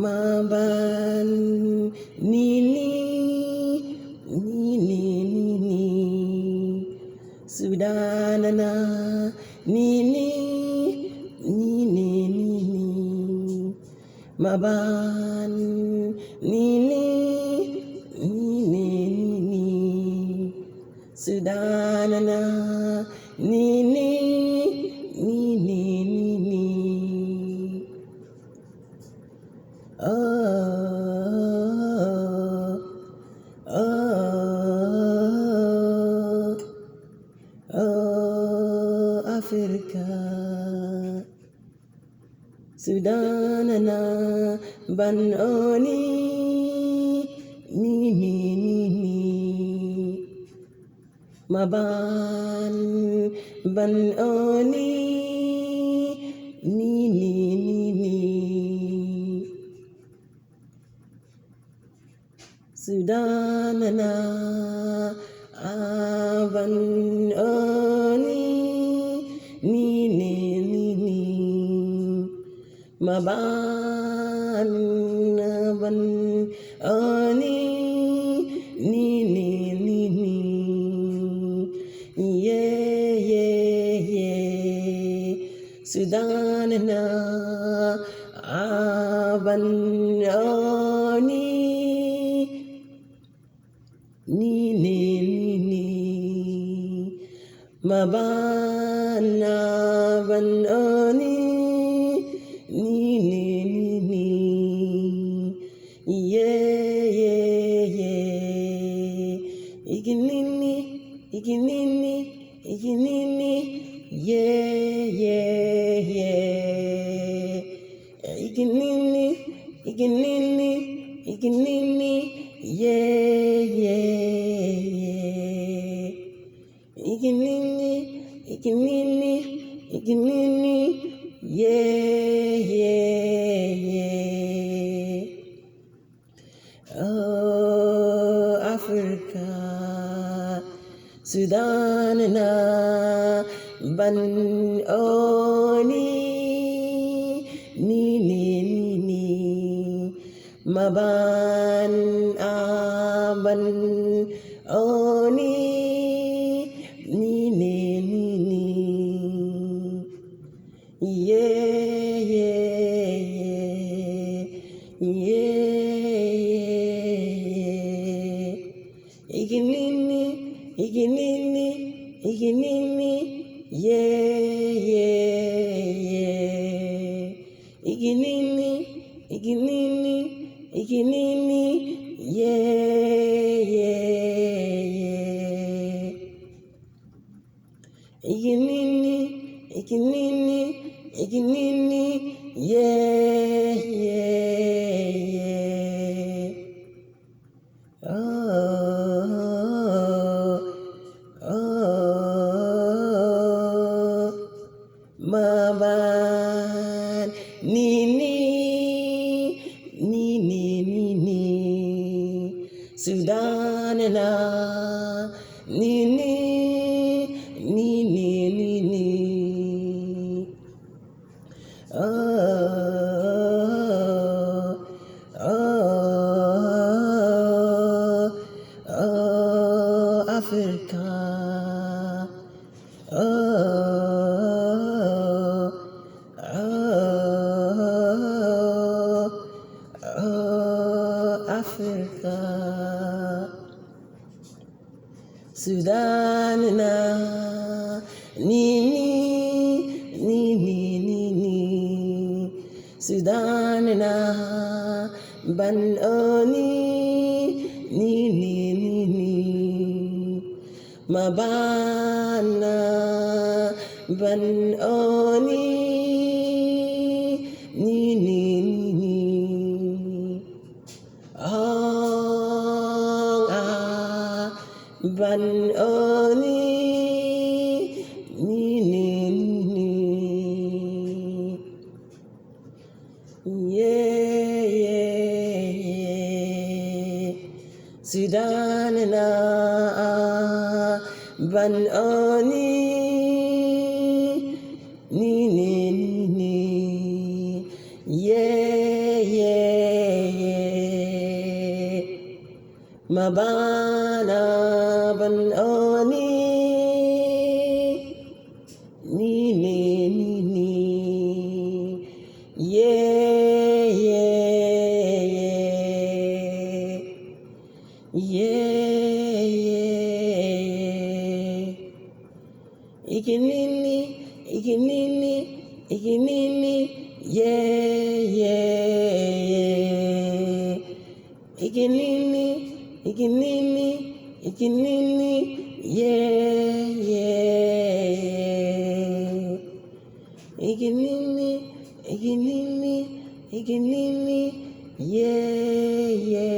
Maban Nini Nini Nini Sudanana Nini Nini Nini Maban Nini Nini Nini Sudanana Nini Nini Nini Africa Sudanana Banoni Nini Nini Maban Banoni Nini Nini Sudanana Banoni Nini Nini Maban Banoni Nini Nini yeah Sudanana Banoni Nini Nini Mabana Banoni Nini Nini yeah Iginini yeah Iginini yeah Iginini yeah Oh Africa Sudanana Banoni Nini Nini Maban Oni Nini Nini yeah Iginini yeah Iginini yeah Iginini yeah Maban Nini Sudanana Nini Africa Africa Sudanana Nini Sudanana Banoni Nini Mabana Banoni Nini Banoni Nini yeah Sudanana Banoni Nini yeah mabana ban oni ni ni ni ni yeah yeah yeah yeah ikinini ikinini ikinini yeah yeah ikinini ikinini ikinini yeah yeah ikinini ikinini ikinini yeah yeah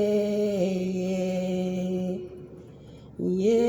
yeah yeah